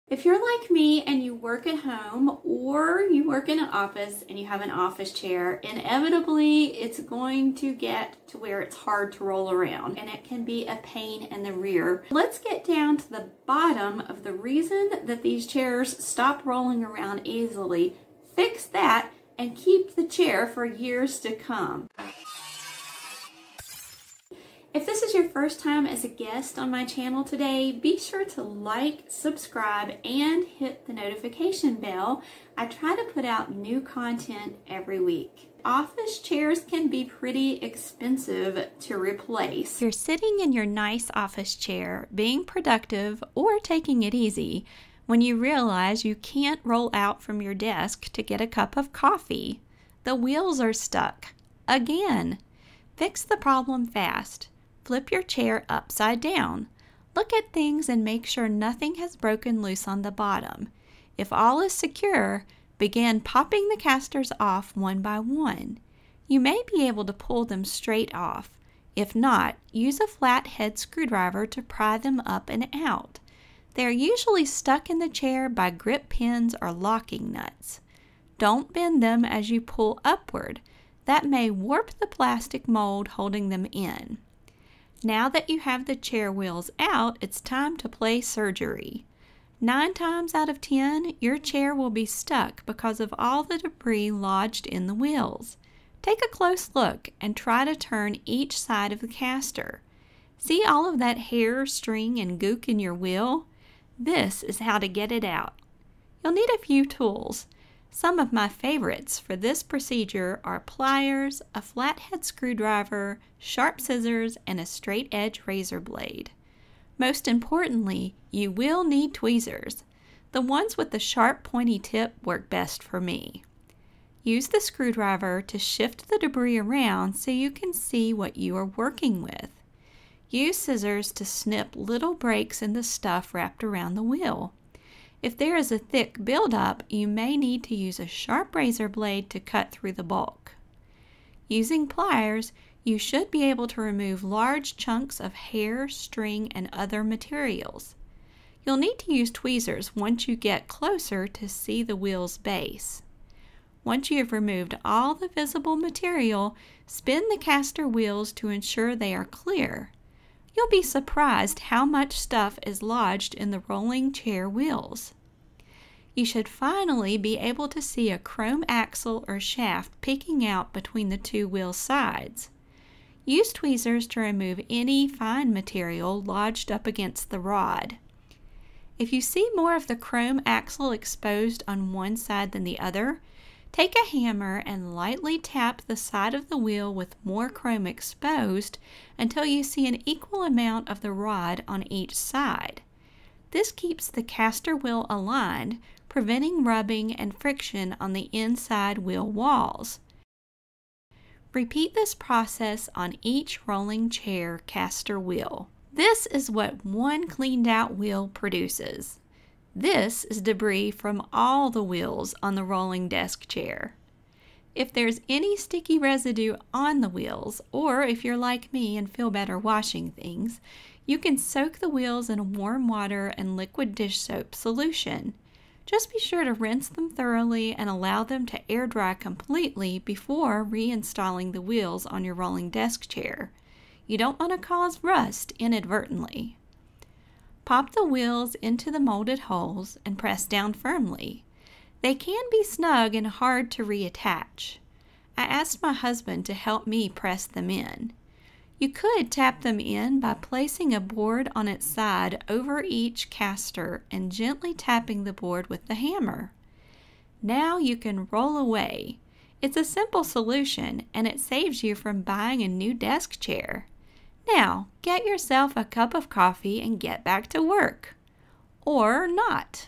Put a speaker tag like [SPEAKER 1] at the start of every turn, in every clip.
[SPEAKER 1] If you're like me and you work at home or you work in an office and you have an office chair, inevitably it's going to get to where it's hard to roll around and it can be a pain in the rear. Let's get down to the bottom of the reason that these chairs stop rolling around easily, fix that, and keep the chair for years to come. If this is your first time as a guest on my channel today, be sure to like, subscribe, and hit the notification bell. I try to put out new content every week. Office chairs can be pretty expensive to replace. You're sitting in your nice office chair, being productive or taking it easy, when you realize you can't roll out from your desk to get a cup of coffee. The wheels are stuck. Again. Fix the problem fast. Flip your chair upside down. Look at things and make sure nothing has broken loose on the bottom. If all is secure, begin popping the casters off one by one. You may be able to pull them straight off. If not, use a flat head screwdriver to pry them up and out. They are usually stuck in the chair by grip pins or locking nuts. Don't bend them as you pull upward. That may warp the plastic mold holding them in. Now that you have the chair wheels out, it's time to play surgery. 9 times out of 10, your chair will be stuck because of all the debris lodged in the wheels. Take a close look and try to turn each side of the caster. See all of that hair, string, and gook in your wheel? This is how to get it out. You'll need a few tools. Some of my favorites for this procedure are pliers, a flathead screwdriver, sharp scissors, and a straight edge razor blade. Most importantly, you will need tweezers. The ones with the sharp pointy tip work best for me. Use the screwdriver to shift the debris around so you can see what you are working with. Use scissors to snip little breaks in the stuff wrapped around the wheel. If there is a thick buildup, you may need to use a sharp razor blade to cut through the bulk. Using pliers, you should be able to remove large chunks of hair, string, and other materials. You'll need to use tweezers once you get closer to see the wheel's base. Once you have removed all the visible material, spin the caster wheels to ensure they are clear. You'll be surprised how much stuff is lodged in the rolling chair wheels. You should finally be able to see a chrome axle or shaft peeking out between the two wheel sides. Use tweezers to remove any fine material lodged up against the rod. If you see more of the chrome axle exposed on one side than the other, take a hammer and lightly tap the side of the wheel with more chrome exposed until you see an equal amount of the rod on each side. This keeps the caster wheel aligned, preventing rubbing and friction on the inside wheel walls. Repeat this process on each rolling chair caster wheel. This is what one cleaned out wheel produces. This is debris from all the wheels on the rolling desk chair. If there's any sticky residue on the wheels, or if you're like me and feel better washing things, you can soak the wheels in warm water and liquid dish soap solution. Just be sure to rinse them thoroughly and allow them to air dry completely before reinstalling the wheels on your rolling desk chair. You don't want to cause rust inadvertently. Pop the wheels into the molded holes and press down firmly. They can be snug and hard to reattach. I asked my husband to help me press them in. You could tap them in by placing a board on its side over each caster and gently tapping the board with the hammer. Now you can roll away. It's a simple solution and it saves you from buying a new desk chair. Now, get yourself a cup of coffee and get back to work. Or not.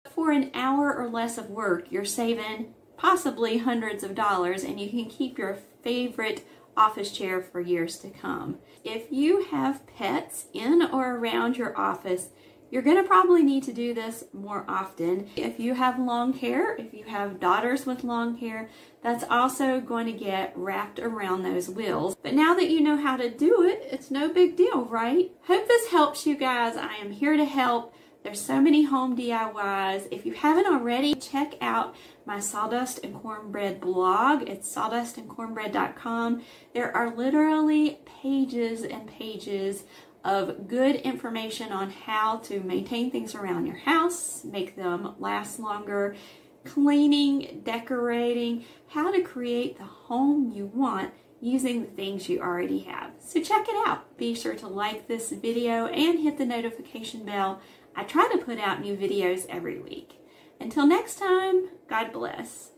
[SPEAKER 1] For an hour or less of work, you're saving possibly hundreds of dollars and you can keep your favorite office chair for years to come. If you have pets in or around your office, you're going to probably need to do this more often. If you have long hair, if you have daughters with long hair, that's also going to get wrapped around those wheels. But now that you know how to do it, it's no big deal, right? Hope this helps you guys. I am here to help. There's so many home DIYs. If you haven't already, check out my Sawdust and Cornbread blog. It's sawdustandcornbread.com. There are literally pages and pages of good information on how to maintain things around your house, make them last longer, cleaning, decorating, how to create the home you want using the things you already have. So check it out. Be sure to like this video and hit the notification bell. I try to put out new videos every week. Until next time, God bless.